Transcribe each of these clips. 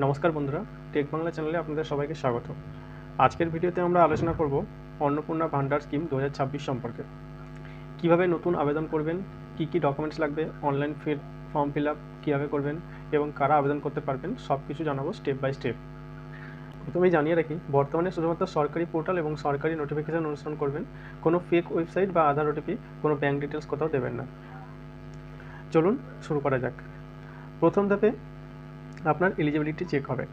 নমস্কার বন্ধুরা, টেক বাংলা চ্যানেলে আপনাদের সবাইকে স্বাগত। আজকের ভিডিওতে আমরা আলোচনা করব অন্নপূর্ণা ভান্ডার স্কিম 2026 সম্পর্কে। কিভাবে নতুন আবেদন করবেন, কি ডকুমেন্টস লাগবে, অনলাইন ফর্ম ফিল আপ কীভাবে করবেন এবং কারা আবেদন করতে পারবেন সব কিছু জানাবো স্টেপ বাই স্টেপ। প্রথমেই জানিয়ে রাখি, বর্তমানে শুধুমাত্র সরকারি পোর্টাল এবং সরকারি নোটিফিকেশান অনুসরণ করবেন। কোনো ফেক ওয়েবসাইট বা আধার ওটিপি, কোনো ব্যাঙ্ক ডিটেলস কোথাও দেবেন না। চলুন শুরু করা যাক। প্রথম ধাপে আপনার এলিজিবিলিটি চেক হবে।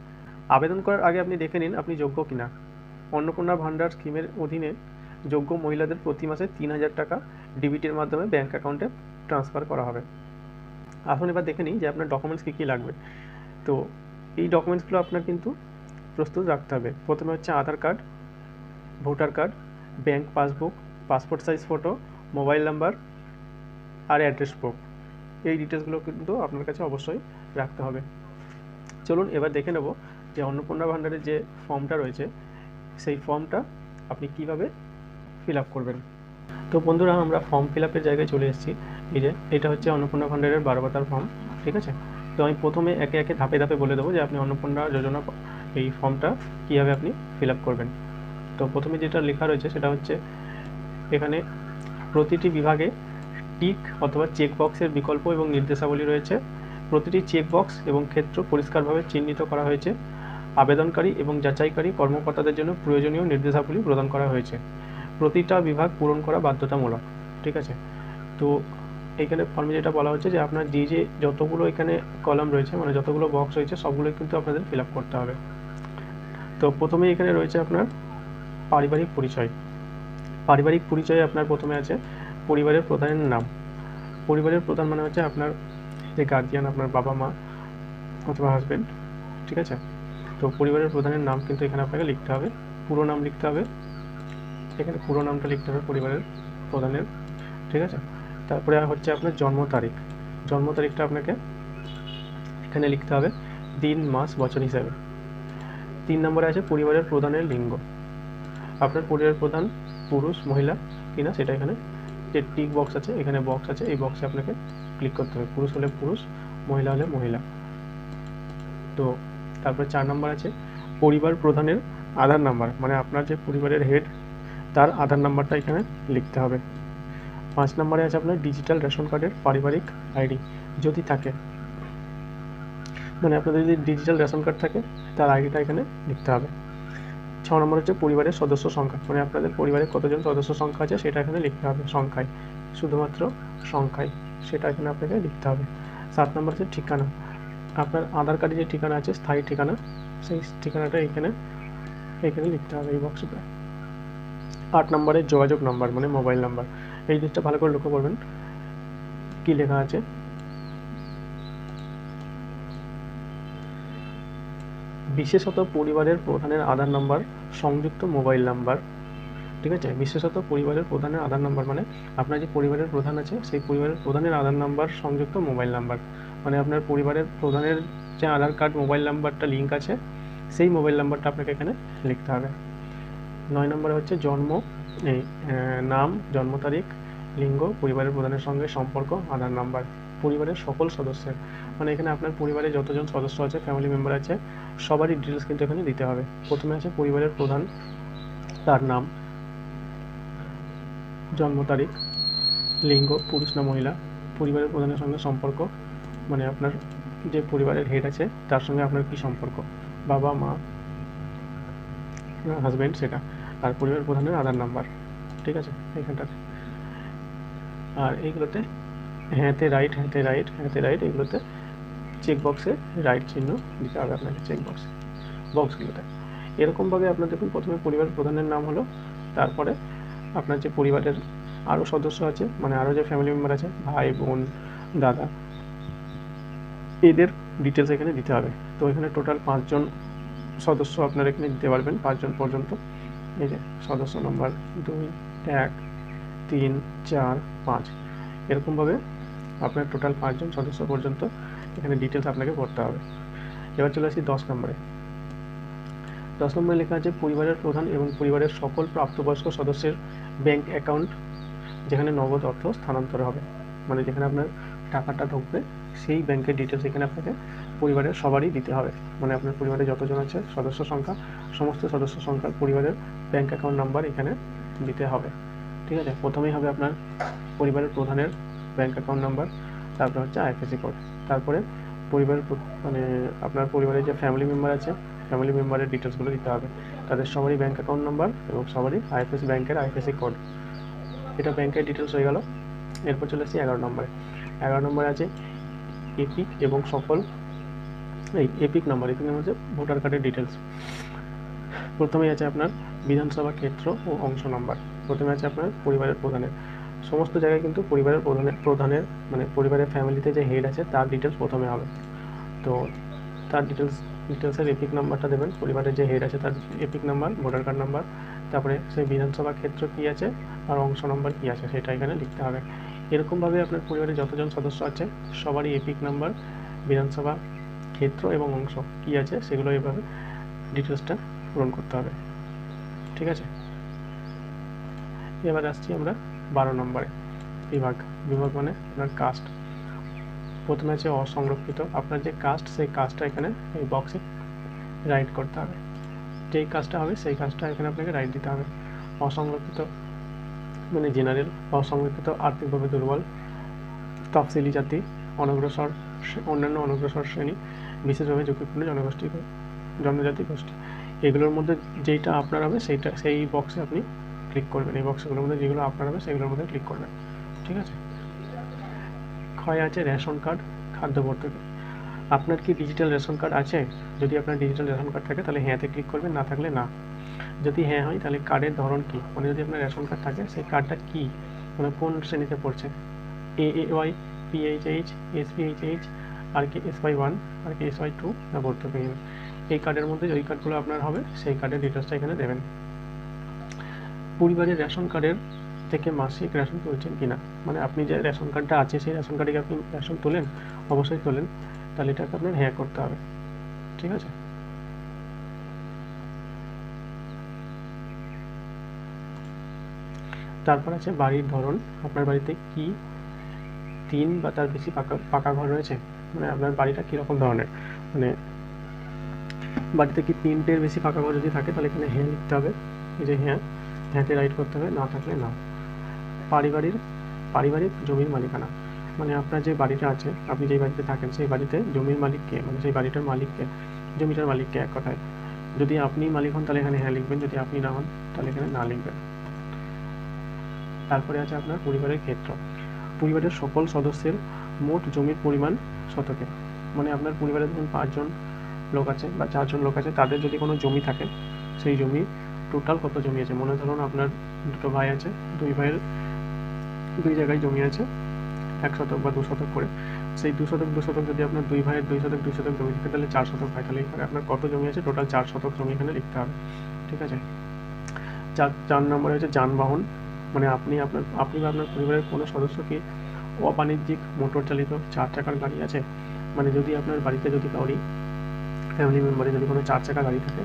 আবেদন করার আগে আপনি দেখে নিন আপনি যোগ্য কিনা। অন্নপূর্ণা ভান্ডার স্কিমের অধীনে যোগ্য মহিলাদের প্রতি মাসে 3000 টাকা ডিবিটির মাধ্যমে ব্যাঙ্ক অ্যাকাউন্টে ট্রান্সফার করা হবে। আসুন এবার দেখে নিই যে আপনার ডকুমেন্টস কী লাগবে। তো এই ডকুমেন্টসগুলো আপনার কিন্তু প্রস্তুত রাখতে হবে। প্রথমে হচ্ছে Aadhaar card, voter card, bank passbook, passport size photo, mobile number আর অ্যাড্রেস প্রুফ। এই ডিটেলসগুলো কিন্তু আপনার কাছে অবশ্যই রাখতে হবে। চলুন এবার দেখে নেব যে অন্নপূর্ণা ভান্ডারের যে ফর্মটা রয়েছে সেই ফর্মটা আপনি কিভাবে ফিল আপ করবেন। তো বন্ধুরা, আমরা ফর্ম ফিল আপের জায়গায় চলে এসেছি। এই যে এটা হচ্ছে অন্নপূর্ণা ভান্ডারের 12 পাতার ফর্ম, ঠিক আছে। তো আমি প্রথমে একে একে ধাপে ধাপে বলে দেবো যে আপনি অন্নপূর্ণা যোজনা এই ফর্মটা কীভাবে আপনি ফিল আপ করবেন। তো প্রথমে যেটা লেখা রয়েছে সেটা হচ্ছে এখানে প্রতিটি বিভাগে টিক অথবা চেক বক্সের বিকল্প এবং নির্দেশাবলী রয়েছে। প্রতিটি চেক বক্স এবং ক্ষেত্র পরিষ্কারভাবে চিহ্নিত করা হয়েছে। আবেদনকারী এবং যাচাইকারী কর্মকর্তাদের জন্য প্রয়োজনীয় নির্দেশাবলী প্রদান করা হয়েছে। প্রতিটা বিভাগ পূরণ করা বাধ্যতামূলক, ঠিক আছে। তো এইখানে ফর্মে যেটা বলা হচ্ছে যে আপনার যে যতগুলো এখানে কলাম রয়েছে, মানে যতগুলো বক্স রয়েছে সবগুলোই কিন্তু আপনাদের ফিল আপ করতে হবে। তো প্রথমেই এখানে রয়েছে আপনার পারিবারিক পরিচয়। পারিবারিক পরিচয়ে আপনার প্রথমে আছে পরিবারের প্রধানের নাম। পরিবারের প্রধান মানে হচ্ছে আপনার যে গার্জিয়ান, আপনার বাবা মা অথবা হাজব্যান্ড, ঠিক আছে। তো পরিবারের প্রধানের নাম কিন্তু এখানে আপনাকে লিখতে হবে, পুরো নাম লিখতে হবে। এখানে পুরো নামটা লিখতে হবে পরিবারের প্রধানের, ঠিক আছে। তারপরে হচ্ছে আপনার জন্ম তারিখ। জন্ম তারিখটা আপনাকে এখানে লিখতে হবে দিন, মাস, বছর হিসাবে। 3 নম্বরে আছে পরিবারের প্রধানের লিঙ্গ। আপনার পরিবারের প্রধান পুরুষ মহিলা কিনা সেটা এখানে যে টিক বক্স আছে, এখানে বক্স আছে, এই বক্সে আপনাকে ক্লিক করতে হবে। পুরুষ হলে পুরুষ, মহিলা হলে মহিলা। তো তারপরে 4 নম্বর আছে পরিবার প্রধানের আধার নাম্বার, মানে আপনার যে পরিবারের হেড তার আধার নাম্বারটা এখানে লিখতে হবে। 5 নম্বরে আছে আপনার ডিজিটাল রেশন কার্ডের পারিবারিক আইডি যদি থাকে, মানে আপনাদের যদি ডিজিটাল রেশন কার্ড থাকে তার আইডিটা এখানে লিখতে হবে। 6 নম্বর হচ্ছে পরিবারের সদস্য সংখ্যা, মানে আপনাদের পরিবারে কতজন সদস্য সংখ্যা আছে সেটা এখানে লিখতে হবে, সংখ্যায়, শুধুমাত্র সংখ্যায়, সেটা এখানে আপনাকে লিখতে হবে। 7 নম্বর হচ্ছে ঠিকানা। আপনার আধার কার্ডে যে ঠিকানা আছে, স্থায়ী ঠিকানা, সেই ঠিকানাটা এখানে লিখতে হবে এই বক্সটা। 8 নম্বরে যোগাযোগ নাম্বার, মানে মোবাইল নাম্বার। এই জিনিসটা ভালো করে লক্ষ্য করবেন কি লেখা আছে। বিশেষত পরিবারের প্রধানের আধার নাম্বার সংযুক্ত মোবাইল নাম্বার, ঠিক আছে। বিশেষত পরিবারের প্রধানের আধার নাম্বার মানে আপনার যে পরিবারের প্রধান আছে সেই পরিবারের প্রধানের আধার নাম্বার সংযুক্ত মোবাইল নাম্বার, মানে আপনার পরিবারের প্রধানের যে আধার কার্ড মোবাইল নাম্বারটা লিঙ্ক আছে সেই মোবাইল নাম্বারটা আপনাকে এখানে লিখতে হবে। 9 নম্বরে হচ্ছে নাম, জন্ম তারিখ, লিঙ্গ, পরিবারের প্রধানের সঙ্গে সম্পর্ক, আধার নাম্বার, পরিবারের সকল সদস্যের, মানে এখানে আপনার পরিবারে যতজন সদস্য আছে, ফ্যামিলি মেম্বার আছে, সবারই ডিটেলস কিন্তু এখানে দিতে হবে। প্রথমে আছে পরিবারের প্রধান, তার নাম, জন্ম তারিখ, লিঙ্গ পুরুষ না মহিলা, পরিবারের প্রধানের সঙ্গে সম্পর্ক, মানে আপনার যে পরিবারের হেড আছে তার সঙ্গে আপনার কী সম্পর্ক, বাবা মা হাজব্যান্ড সেটা, আর পরিবার প্রধানের আধার নাম্বার, ঠিক আছে এখানটাতে। আর এইগুলোতে হ্যাঁতে রাইট, হ্যাঁতে রাইট, হ্যাঁতে রাইট, এগুলোতে চেক বক্সে রাইট চিহ্ন দিতে হবে আপনাকে চেক বক্সগুলোতে। এরকমভাবে আপনার দেখুন প্রথমে পরিবার প্রধানের নাম হলো, তারপরে আপনার যে পরিবারের আরও সদস্য আছে, মানে আরও যে ফ্যামিলি মেম্বার আছে, ভাই বোন দাদা, এদের ডিটেলস এখানে দিতে হবে। তো এখানে টোটাল 5 জন সদস্য আপনারা এখানে দিতে পারবেন, 5 জন পর্যন্ত। এই যে সদস্য নম্বর 2, 1, 3, 4, 5, এরকমভাবে আপনার টোটাল 5 জন সদস্য পর্যন্ত এখানে ডিটেলস আপনাকে করতে হবে। এবার চলে আসি 10 নম্বরে। 10 নম্বরে লেখা আছে পরিবারের প্রধান এবং পরিবারের সকল প্রাপ্তবয়স্ক সদস্যের ব্যাঙ্ক অ্যাকাউন্ট যেখানে নগদ অর্থ স্থানান্তর হবে, মানে যেখানে আপনার টাকাটা ঢুকবে সেই ব্যাংকের ডিটেলস এখানে আপনাকে পরিবারের সবারই দিতে হবে, মানে আপনার পরিবারে যতজন আছে সদস্য সংখ্যা, সমস্ত সদস্য সংখ্যার পরিবারের ব্যাঙ্ক অ্যাকাউন্ট নাম্বার এখানে দিতে হবে। ঠিক আছে, প্রথমেই হবে আপনার পরিবারের প্রধানের ব্যাঙ্ক অ্যাকাউন্ট নাম্বার, তারপর হচ্ছে আইএফএসসি কোড, তারপরে পরিবারের মানে আপনার পরিবারের যে ফ্যামিলি মেম্বার আছে ফ্যামিলি মেম্বারের ডিটেলসগুলো দিতে হবে, তাদের সবারই ব্যাঙ্ক অ্যাকাউন্ট নাম্বার এবং সবারই আইএফএসসি ব্যাঙ্কের আইএফএসসি কোড। এটা ব্যাঙ্কের ডিটেলস হয়ে গেল। এরপর চলে আসছি 11 নম্বরে। 11 নম্বরে আছে এপিক এবং সকল এপিক নাম্বার হচ্ছে ভোটার কার্ডের ডিটেলস। প্রথমেই আছে আপনার বিধানসভা ক্ষেত্র ও অংশ নাম্বার। প্রথমে আছে আপনার পরিবারের প্রধানের, সমস্ত জায়গায় কিন্তু পরিবারের প্রধানের মানে পরিবারের ফ্যামিলিতে যে হেড আছে তার ডিটেলস প্রথমে হবে। তো তার ডিটেলসের এপিক নাম্বারটা দেবেন, পরিবারের যে হেড আছে তার epic number, voter card number, তারপরে সেই বিধানসভা ক্ষেত্র কী আছে আর অংশ নাম্বার কী আছে সেটা এখানে লিখতে হবে। এরকমভাবে আপনার পরিবারে যতজন সদস্য আছে সবারই এপিক নাম্বার, বিধানসভা ক্ষেত্র এবং অংশ কী আছে সেগুলো এভাবে ডিটেলসটা পূরণ করতে হবে। ঠিক আছে, এবার আসছি আমরা 12 নম্বরে। বিভাগ মানে আপনার কাস্ট। প্রথমে আছে অসংরক্ষিত, আপনার যে কাস্ট সেই কাস্টটা এখানে এই বক্সে রাইট করতে হবে, যেই কাজটা হবে সেই কাজটা এখানে আপনাকে রাইট দিতে হবে। অসংরক্ষিত মানে জেনারেল, অসংরক্ষিত আর্থিকভাবে দুর্বল, তফসিলি জাতি, অনগ্রসর, অন্যান্য অনগ্রসর শ্রেণী, বিশেষভাবে ঝুঁকিপূর্ণ জনজাতি গোষ্ঠী। এগুলোর মধ্যে যেইটা আপনার হবে সেই বক্সে আপনি ক্লিক করবেন, এই বক্সগুলোর মধ্যে যেগুলো আপনার হবে সেগুলোর মধ্যে ক্লিক করবেন। ঠিক আছে, ক্ষয় আছে রেশন কার্ড, খাদ্য ভর্তুকি। আপনার কি ডিজিটাল রেশন কার্ড আছে? যদি আপনার ডিজিটাল রেশন কার্ড থাকে তাহলে হ্যাঁতে ক্লিক করবেন, না থাকলে না। যদি হ্যাঁ হয় তাহলে কার্ডের ধরন কী, মানে যদি আপনার রেশন কার্ড থাকে সেই কার্ডটা কী, মানে কোন শ্রেণীতে পড়ছে, AAY, PHH, SPHH, আর কি SY1, আর কি SY2 না ভর্তুকিহীন। এই কার্ডের মধ্যে ওই কার্ডগুলো আপনার হবে সেই কার্ডের ডিটেলসটা এখানে দেবেন। পরিবারের রেশন কার্ডের থেকে মাসিক রেশন তুলছেন কিনা, মানে আপনি যে রেশন কার্ডটা আছে সেই রেশন কার্ডে আপনি রেশন তোলেন, অবশ্যই তোলেন, তাহলে এটাকে আপনার হ্যাঁ করতে হবে। ঠিক আছে, তারপর আছে বাড়ির ধরন, আপনার বাড়িতে কি 3 বা তার বেশি পাকা ঘর রয়েছে, মানে আপনার বাড়িটা কীরকম ধরনের, মানে বাড়িতে কি 3টের বেশি পাকা ঘর যদি থাকে তাহলে এখানে হ্যাঁ লিখতে হবে, এই যে হ্যাঁতে রাইট করতে হবে, না থাকলে না। পারিবারিক জমির মালিকানা, মানে আপনার যে বাড়িটা আছে, আপনি যেই বাড়িতে থাকেন সেই বাড়িতে জমির মালিককে, মানে সেই বাড়িটার মালিককে, জমিটার মালিককে এক কথায়। যদি আপনি মালিক হন তাহলে এখানে হ্যাঁ লিখবেন, যদি আপনি না হন তাহলে এখানে না লিখবেন। তারপরে আছে আপনার পরিবারের ক্ষেত্র, পরিবারের সকল সদস্যের মোট জমির পরিমাণ শতকে, মানে আপনার পরিবারে ধরুন 5 জন লোক আছে বা 4 জন লোক আছে, তাদের যদি কোনো জমি থাকে সেই জমি টোটাল কত জমি আছে, মনে ধরুন আপনার 2 ভাই আছে, 2 ভাইয়ের 2 জায়গায় জমি আছে 1 শতক বা 2 শতক করে, সেই 2 শতক 2 শতক যদি আপনার 2 ভাইয়ের 2 শতক 2 শতক জমি থাকে তাহলে 4 শতক হয়, তাহলে এখানে আপনার কত জমি আছে, টোটাল 4 শতক জমি এখানে লিখতে হবে। ঠিক আছে, 4 নম্বরে হচ্ছে যানবাহন, মানে আপনি বা আপনার পরিবারের কোনো সদস্য কি অবাণিজ্যিক মোটর চালিত 4 চাকার গাড়ি আছে, মানে যদি আপনার বাড়িতে যদি কাউরি ফ্যামিলি মেম্বারে যদি কোনো 4 চাকা গাড়ি থাকে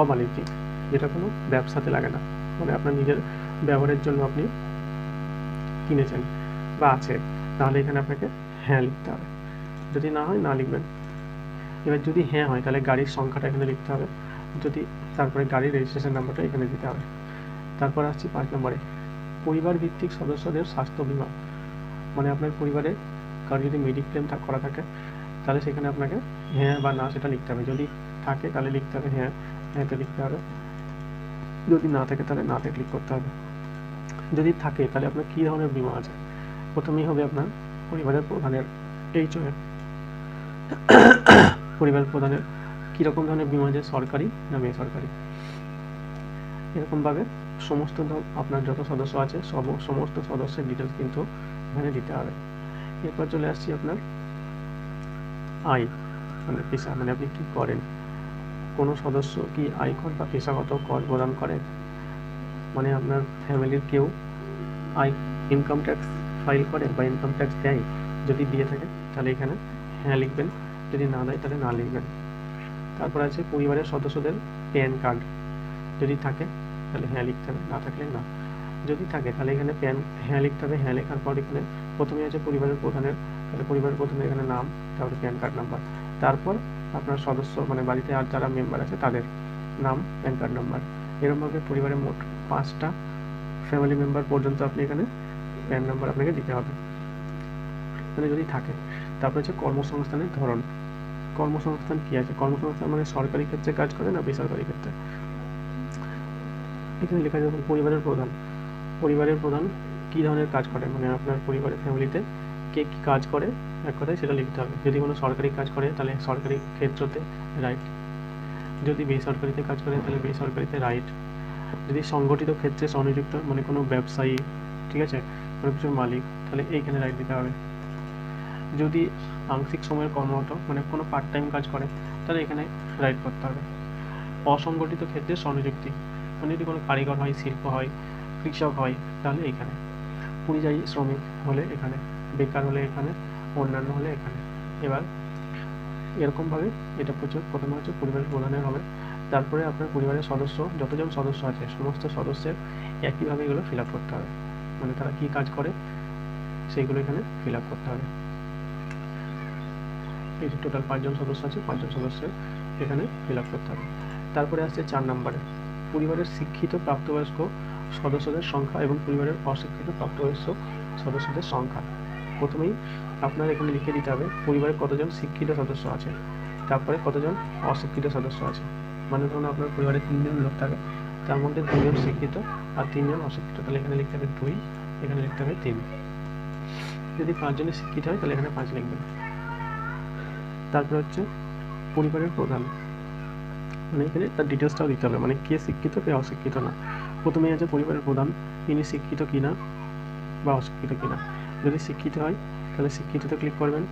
অবাণিজ্যিক, যেটা কোনো ব্যবসাতে লাগে না, মানে আপনার নিজের ব্যবহারের জন্য আপনি কিনেছেন বা আছে, তাহলে এখানে আপনাকে হ্যাঁ লিখতে হবে, যদি না হয় না লিখবেন। এবার যদি হ্যাঁ হয় তাহলে গাড়ির সংখ্যাটা এখানে লিখতে হবে, যদি তারপরে গাড়ির রেজিস্ট্রেশন নাম্বারটা এখানে দিতে হবে। তারপর আসছি 5 নম্বরে, পরিবার ভিত্তিক সদস্যদের স্বাস্থ্য বিমা, মানে আপনার পরিবারে কারো যদি মেডিক্লেম করা থাকে তাহলে সেখানে আপনাকে হ্যাঁ বা না সেটা লিখতে হবে, যদি থাকে তাহলে লিখতে হবে হ্যাঁতে লিখতে হবে, যদি না থাকে তাহলে নাতে ক্লিক করতে হবে। যদি থাকে তাহলে আপনার কী ধরনের বিমা আছে, প্রথমেই হবে আপনার পরিবারের প্রধানের HOF, পরিবারের প্রধানের কীরকম ধরনের বিমা আছে, সরকারি না বেসরকারি, এরকমভাবে সমস্ত আপনার যত সদস্য আছে সমস্ত সদস্যের ডিটেলস কিন্তু এখানে দিতে হবে। এরপর চলে আসছি আপনার আয়, মানে পেশা, মানে আপনি কী করেন, কোনো সদস্য কি আয়কর বা পেশাগত কর প্রদান করেন, মানে আপনার ফ্যামিলির কেউ ইনকাম ট্যাক্স ফাইল করে বা ইনকাম ট্যাক্স দেয়, যদি দিয়ে থাকে তাহলে এখানে হ্যাঁ লিখবেন, যদি না দেয় তাহলে না লিখবেন। তারপর আছে পরিবারের সদস্যদের প্যান কার্ড, যদি থাকে তাহলে হ্যাঁ লিখতে হবে, না থাকলে না। যদি থাকে তাহলে এখানে হ্যাঁ লিখতে হবে, হ্যাঁ লেখার পর এখানে প্রথমে আছে পরিবারের প্রধানের, তাহলে পরিবারের প্রধানের এখানে নাম, তারপরে প্যান কার্ড নাম্বার, তারপর আপনার সদস্য মানে বাড়িতে আর যারা মেম্বার আছে তাদের নাম, প্যান কার্ড নাম্বার। এরকমভাবে পরিবারের মোট 5টা ফ্যামিলি মেম্বার পর্যন্ত আপনি এখানে প্যান নাম্বার আপনাকে দিতে হবে, মানে যদি থাকে। তারপর হচ্ছে কর্মসংস্থানের ধরন। কর্মসংস্থান কী আছে? কর্মসংস্থান মানে সরকারি ক্ষেত্রে কাজ করে না বেসরকারি ক্ষেত্রে। এখানে লেখা যাবে পরিবারের প্রধান। পরিবারের প্রধান কী ধরনের কাজ করে, মানে আপনার পরিবারের ফ্যামিলিতে কে কী কাজ করে, এক কথায় সেটা লিখতে হবে। যদি কোনো সরকারি কাজ করে তাহলে সরকারি ক্ষেত্রতে রাইট, যদি বেসরকারিতে কাজ করে তাহলে বেসরকারিতে রাইট, যদি সংগঠিত ক্ষেত্রে সংযুক্ত মানে কোনো ব্যবসায়ী, ঠিক আছে, কোনো কিছুর মালিক, তাহলে এইখানে রাইট দিতে হবে। যদি আংশিক সময়ের কর্মরত মানে কোনো পার্ট টাইম কাজ করে তাহলে এখানে রাইট করতে হবে। অসংগঠিত ক্ষেত্রে স্বনিযুক্তি মানে যদি কোনো কারিগর হয়, শিল্প হয়, কৃষক হয় তাহলে এখানে, পরিযায়ী শ্রমিক হলে এখানে, বেকার হলে এখানে, অন্যান্য হলে এখানে। এবার এরকমভাবে এটা প্রথমে হচ্ছে পরিবারের প্রধানের হবে। তারপরে আপনার পরিবারের সদস্য যতজন সদস্য আছে সমস্ত সদস্যের একইভাবে এগুলো ফিল আপ করতে হবে, মানে তারা কী কাজ করে সেইগুলো এখানে ফিল আপ করতে হবে। এই যে টোটাল 5জন সদস্য আছে, 5জন সদস্যের এখানে ফিল আপ করতে হবে। তারপরে আসছে 4 নম্বরে পরিবারের শিক্ষিত প্রাপ্তবয়স্ক সদস্যদের সংখ্যা এবং পরিবারের অশিক্ষিত প্রাপ্তবয়স্ক সদস্যদের সংখ্যা। প্রথমেই আপনার এখানে লিখে দিতে হবে পরিবারে কতজন শিক্ষিত সদস্য আছে, তারপরে কতজন অশিক্ষিত সদস্য আছে। মানে ধরুন আপনার পরিবারে 3জন লোক থাকে, তার মধ্যে 2জন শিক্ষিত আর 3জন অশিক্ষিত, তাহলে এখানে লিখতে হবে 2, এখানে লিখতে হবে 3। যদি 5জনই শিক্ষিত হয় তাহলে এখানে 5 লিখবেন। তারপর হচ্ছে পরিবারের প্রধান, মানে এখানে তার ডিটেলসটাও দিতে হবে, মানে কে শিক্ষিত কে অশিক্ষিত না। প্রথমেই আছে পরিবারের প্রধান, তিনি শিক্ষিত কিনা বা অশিক্ষিত কিনা। যদি শিক্ষিত হয় তাহলে শিক্ষিততে ক্লিক করবেন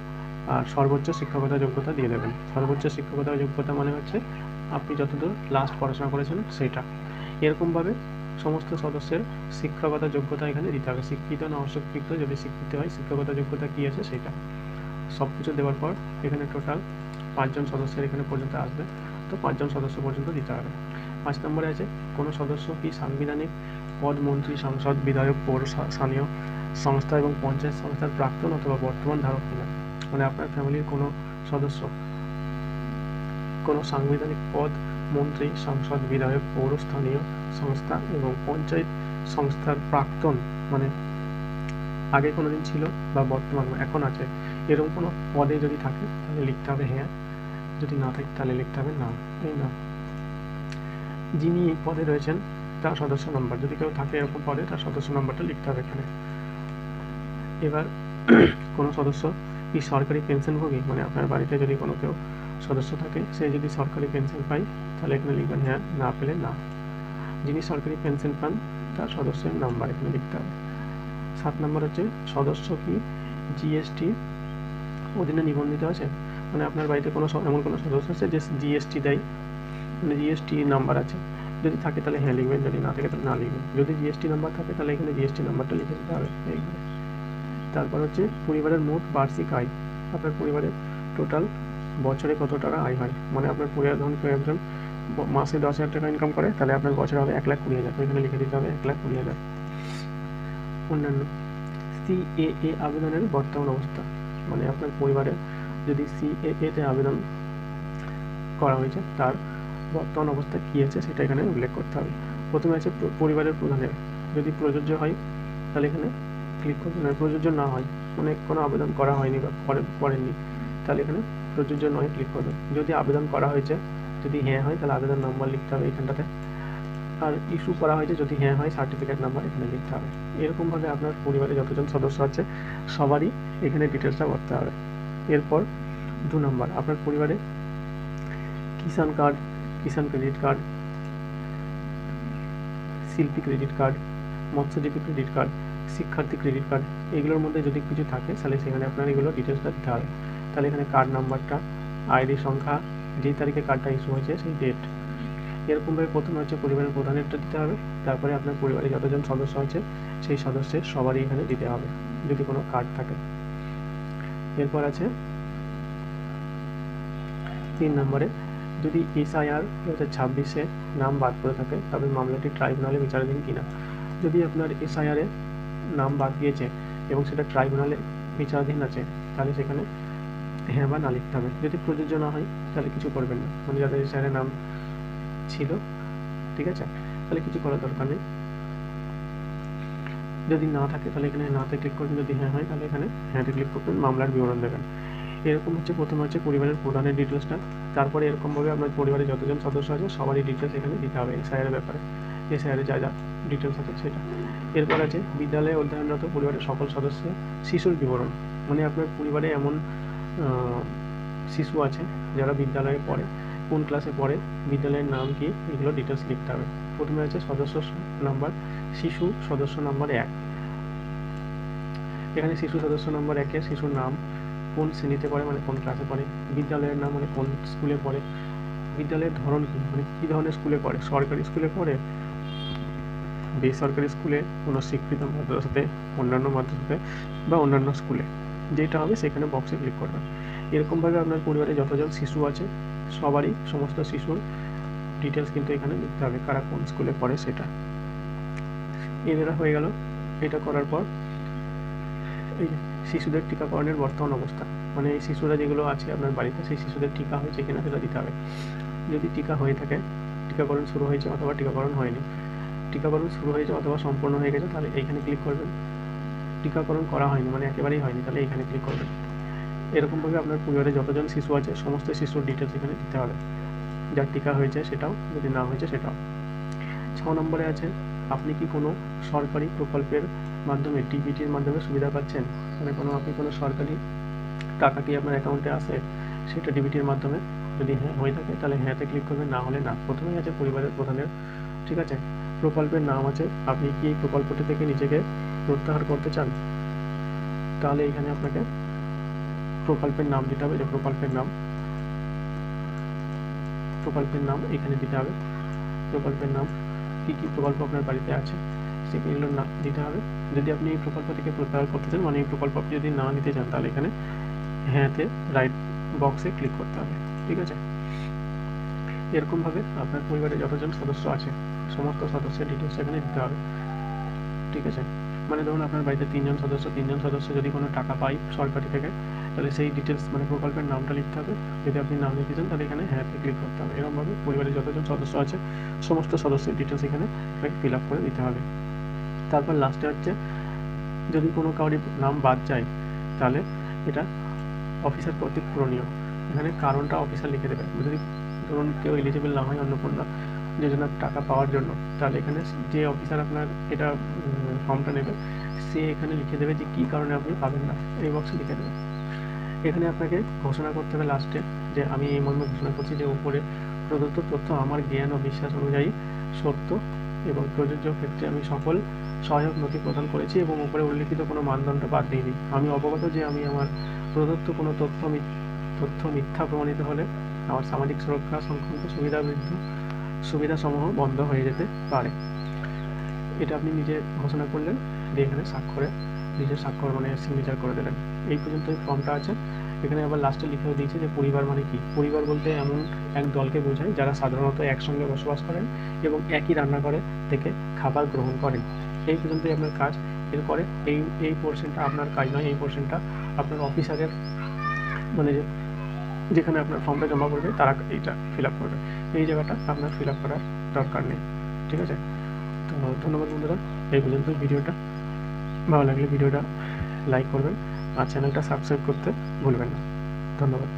আর সর্বোচ্চ শিক্ষকতা যোগ্যতা দিয়ে দেবেন। সর্বোচ্চ শিক্ষকতা যোগ্যতা মানে হচ্ছে আপনি যতদূর লাস্ট পড়াশোনা করেছেন সেইটা। এরকমভাবে সমস্ত সদস্যের শিক্ষকতা যোগ্যতা এখানে দিতে হবে, শিক্ষিত না অশিক্ষিত। যদি শিক্ষিত হয় শিক্ষকতা যোগ্যতা কী আছে সেটা সব কিছু দেওয়ার পর এখানে টোটাল 5জন সদস্যের এখানে পর্যন্ত আসবে, তো 5জন সদস্য পর্যন্ত দিতে হবে। 5 নম্বরে আছে কোনো সদস্য কি সাংবিধানিক পদ, মন্ত্রী, সাংসদ, বিধায়ক, পৌর স্থানীয় সংস্থা এবং পঞ্চায়েত সংস্থার প্রাক্তন অথবা বর্তমান ধারক কিনা। মানে আপনার ফ্যামিলির কোনো সদস্য কোনো সাংবিধানিক পদ, মন্ত্রী, সাংসদ, বিধায়ক, পৌর স্থানীয় সংস্থা এবং পঞ্চায়েত সংস্থার প্রাক্তন মানে আগে কোনো দিন ছিল বা বর্তমান এখন আছে এরকম কোনো পদে যদি থাকে তাহলে লিখতে হবে হ্যাঁ, যদি না থাকে তাহলে লিখতে হবে না। এই না, যিনি এই পদে রয়েছেন তার সদস্য নাম্বার, যদি কেউ থাকে এরকম পদে তার সদস্য নাম্বারটা লিখতে হবে এখানে। এবার কোনো সদস্য কি সরকারি পেনশনভোগী, মানে আপনার বাড়িতে যদি কোনো কেউ সদস্য থাকে সে যদি সরকারি পেনশন পায় তাহলে এখানে লিখবেন হ্যাঁ, না পেলে না। যিনি সরকারি পেনশন পান তার সদস্যের নাম্বার এখানে লিখতে হবে। 7 নম্বর হচ্ছে সদস্য কি জিএসটি অধীনে নিবন্ধিত আছে, মানে আপনার বাড়িতে কোনো এমন কোনো সদস্য আছে যে জিএসটি দেয়, মানে জিএসটি নাম্বার আছে। যদি থাকে তাহলে হ্যাঁ লিখবেন, যদি না থাকে তাহলে না লিখবেন। যদি জিএসটি নাম্বার থাকে তাহলে এখানে জিএসটি নাম্বারটা লিখে দিতে হবে এইগুলো। তারপর হচ্ছে পরিবারের মোট বার্ষিক আয়, আপনার পরিবারের টোটাল বছরে কত টাকা আয় হয়, মানে আপনার পরিবার ধরুন কেউ একজন মাসে 10,000 টাকা ইনকাম করে তাহলে আপনার বছরে হবে 1,20,000, এখানে লিখে দিতে হবে 1,20,000। অন্যান্য সিএএ আবেদনের বর্তমান অবস্থা, মানে আপনার পরিবারে যদি সিএএতে আবেদন করা হয়েছে তার বর্তমান অবস্থা কী আছে সেটা এখানে উল্লেখ করতে হবে। প্রথমে আছে পরিবারের প্রধানের, যদি প্রযোজ্য হয় তাহলে এখানে ক্লিক করবেন, আর প্রযোজ্য না হয় মানে কোনো আবেদন করা হয়নি বা করেননি তাহলে এখানে প্রযোজ্য নয় ক্লিক করবেন। যদি আবেদন করা হয়েছে যদি হ্যাঁ হয় তাহলে আবেদন নাম্বার লিখতে হবে এখানটাতে, আর ইস্যু করা হয়েছে যদি হ্যাঁ হয় সার্টিফিকেট নাম্বার এখানে লিখতে হবে। এরকমভাবে আপনার পরিবারে যতজন সদস্য আছে সবারই এখানে ডিটেলসটা করতে হবে। এরপর 2 নম্বর আপনার পরিবারে কিষাণ কার্ড, কিষাণ ক্রেডিট কার্ড, শিল্পী ক্রেডিট কার্ড, মৎস্যজীবী ক্রেডিট কার্ড, শিক্ষার্থী ক্রেডিট কার্ড, এগুলোর মধ্যে যদি কিছু থাকে তাহলে সেখানে আপনার এগুলো ডিটেলসটা দিতে হবে। তাহলে এখানে কার্ড নাম্বারটা, আইডি সংখ্যা, যেই তারিখে কার্ডটা ইস্যু হয়েছে সেই ডেট। এরকমভাবে প্রথমে হচ্ছে পরিবারের প্রধানেরটা দিতে হবে, তারপরে আপনার পরিবারে যতজন সদস্য আছে সেই সদস্যের সবারই এখানে দিতে হবে যদি কোনো কার্ড থাকে। এরপর আছে 3 নম্বরে যদি এসআইআর 2026-এ নাম বাদ পড়ে থাকে তবে মামলাটি ট্রাইব্যুনালে বিচারাধীন কিনা। যদি আপনার এসআইআরে নাম বাদ গিয়েছে এবং সেটা ট্রাইব্যুনালে বিচারাধীন আছে তাহলে সেখানে হ্যাঁ বা না লিখতে হবে। যদি প্রযোজ্য না হয় তাহলে কিছু করবেন না, মানে যাদের স্যারের নাম ছিল, ঠিক আছে, তাহলে কিছু করার দরকার নেই। যদি না থাকে তাহলে এখানে নাতে ক্লিক করবেন, যদি হ্যাঁ হয় তাহলে এখানে হ্যাঁতে ক্লিক করবেন, মামলার বিবরণ দেবেন। এরকম হচ্ছে প্রথমে হচ্ছে পরিবারের প্রধানের ডিটেলসটা, তারপরে এরকমভাবে আপনার পরিবারে যতজন সদস্য আছে সবারই ডিটেলস এখানে দিতে হবে এসআইআর ব্যাপারে, এসআইআর যা যা ডিটেলস আছে সেটা। এরপর আছে বিদ্যালয়ে অধ্যয়নরত পরিবারের সকল সদস্য শিশুর বিবরণ, মানে আপনার পরিবারে এমন শিশু আছে যারা বিদ্যালয়ে পড়ে, কোন ক্লাসে পড়ে, বিদ্যালয়ের নাম কি, এগুলো ডিটেলস লিখতে হবে। প্রথমে আছে সদস্য নাম্বার, শিশু সদস্য নাম্বার 1। এখানে শিশু সদস্য নাম্বার 1-এ শিশুর নাম, কোন শ্রেণীতে পড়ে মানে কোন ক্লাসে পড়ে, বিদ্যালয়ের নাম মানে কোন স্কুলে পড়ে, বিদ্যালয়ের ধরন কী মানে কী ধরনের স্কুলে পড়ে, সরকারি স্কুলে পড়ে, বেসরকারি স্কুলে, কোনো স্বীকৃত মাদ্রাসাতে, অন্যান্য মাদ্রাসাতে বা অন্যান্য স্কুলে, যেটা হবে সেখানে বক্সে ক্লিক করবেন। এরকমভাবে আপনার পরিবারে যতজন শিশু আছে সবারই সমস্ত শিশুর ডিটেলস কিন্তু এখানে লিখতে হবে, কারা কোন স্কুলে পড়ে সেটা। এরা হয়ে গেল। এটা করার পর এই শিশুদের টিকাকরণের বর্তমান অবস্থা, মানে এই শিশুরা যেগুলো আছে আপনার বাড়িতে সেই শিশুদের টিকা হয়েছে কিনা সেটা দিতে হবে। যদি টিকা হয়ে থাকে, টিকাকরণ শুরু হয়েছে অথবা টিকাকরণ হয়নি, টিকাকরণ শুরু হয়েছে অথবা সম্পূর্ণ হয়ে গেছে তাহলে এইখানে ক্লিক করবেন। টিকাকরণ করা হয়নি মানে একেবারেই হয়নি তাহলে এইখানে ক্লিক করবেন। এরকমভাবে আপনার পরিবারে যতজন শিশু আছে সমস্ত শিশুর ডিটেলস এখানে দিতে হবে, যার টিকা হয়েছে সেটাও, যদি না হয়েছে সেটাও। 6 নম্বরে আছে আপনি কি কোনো সরকারি প্রকল্পের মাধ্যমে ডিবিটির মাধ্যমে সুবিধা পাচ্ছেন, মানে আপনি কোনো সরকারি টাকা কি আপনার অ্যাকাউন্টে আসে সেটা ডিবিটির মাধ্যমে, যদি হ্যাঁ হয়ে থাকে তাহলে হ্যাঁতে ক্লিক করবেন, না হলে না। প্রথমেই আছে পরিবারের প্রধানের, ঠিক আছে, প্রকল্পের নাম আছে, আপনি কি এই প্রকল্পটি থেকে নিজেকে প্রত্যাহার করতে চান, তাহলে এখানে আপনাকে প্রকল্পের নাম দিতে হবে, যে প্রকল্পের নাম এখানে দিতে হবে। প্রকল্পের নাম, কী কী প্রকল্প আপনার বাড়িতে আছে সেগুলোর নাম দিতে হবে। যদি আপনি এই প্রকল্প থেকে প্রত্যাহার করতে চান, মানে এই প্রকল্প আপনি যদি না নিতে চান তাহলে এখানে হ্যাঁতে রাইট বক্সে ক্লিক করতে হবে, ঠিক আছে। এরকমভাবে আপনার পরিবারে যতজন সদস্য আছে সমস্ত সদস্যের ডিটেলস এখানে দিতে হবে, ঠিক আছে। মানে ধরুন আপনার বাড়িতে তিনজন সদস্য যদি কোনো টাকা পায় সরকারি থেকে তাহলে সেই ডিটেলস মানে প্রকল্পের নামটা লিখতে হবে। যদি আপনি নাম লিখতে চান তাহলে এখানে হ্যাঁতে ক্লিক করতে হবে। এরকমভাবে পরিবারের যতজন সদস্য আছে সমস্ত সদস্যের ডিটেলস এখানে ফিল আপ করে দিতে হবে। তারপর লাস্টে হচ্ছে যদি কোনো কারোর নাম বাদ যায় তাহলে এটা অফিসার কর্তৃক পূরণীয়, এখানে কারণটা অফিসার লিখে দেবে। যদি ধরুন কেউ এলিজিবল না হয় অন্নপূর্ণা যোজনার টাকা পাওয়ার জন্য, তাহলে এখানে যে অফিসার আপনার এটা ফর্মটা নেবে সে এখানে লিখে দেবে যে কী কারণে আপনি পাবেন না, এই বক্সে লিখে দেবে। এখানে আপনাকে ঘোষণা করতে হবে লাস্টে যে আমি এই মর্মে ঘোষণা করছি যে উপরে প্রদত্ত তথ্য আমার জ্ঞান ও বিশ্বাস অনুযায়ী সত্য এবং প্রযোজ্য ক্ষেত্রে আমি সকল সহায়ক নথি প্রদান করেছি এবং উপরে উল্লিখিত কোনো মানদণ্ড বাদ দিইনি। আমি অবগত যে আমি আমার প্রদত্ত কোনো তথ্য মিথ্যা প্রমাণিত হলে আমার সামাজিক সুরক্ষা সংক্রান্ত সুবিধাসমূহ বন্ধ হয়ে যেতে পারে। এটা আপনি নিজে ঘোষণা করলেন, দিয়ে এখানে নিজের স্বাক্ষর মানে সিগনেচার করে দিলেন। এই পর্যন্ত এই ফর্মটা আছে। এখানে আবার লাস্টে লিখেও দিয়েছে যে পরিবার মানে কি। পরিবার বলতে এমন এক দলকে বোঝায় যারা সাধারণত একসঙ্গে বসবাস করেন এবং একই রান্নাঘরে থেকে খাবার গ্রহণ করেন। এই পর্যন্তই আপনার কাজ। এরপরে এই পোর্শনটা আপনার কাজ নয়, এই পোর্শনটা আপনার অফিসারের, মানে যেখানে আপনার ফর্মটা জমা করবে তারা এইটা ফিল আপ করবে। এই জায়গাটা আপনার ফিল আপ করার দরকার নেই, ঠিক আছে। তো ধন্যবাদ বন্ধুরা, এই পর্যন্ত ভিডিওটা। ভালো লাগলে ভিডিওটা লাইক করবেন আর চ্যানেলটা সাবস্ক্রাইব করতে ভুলবেন না। ধন্যবাদ।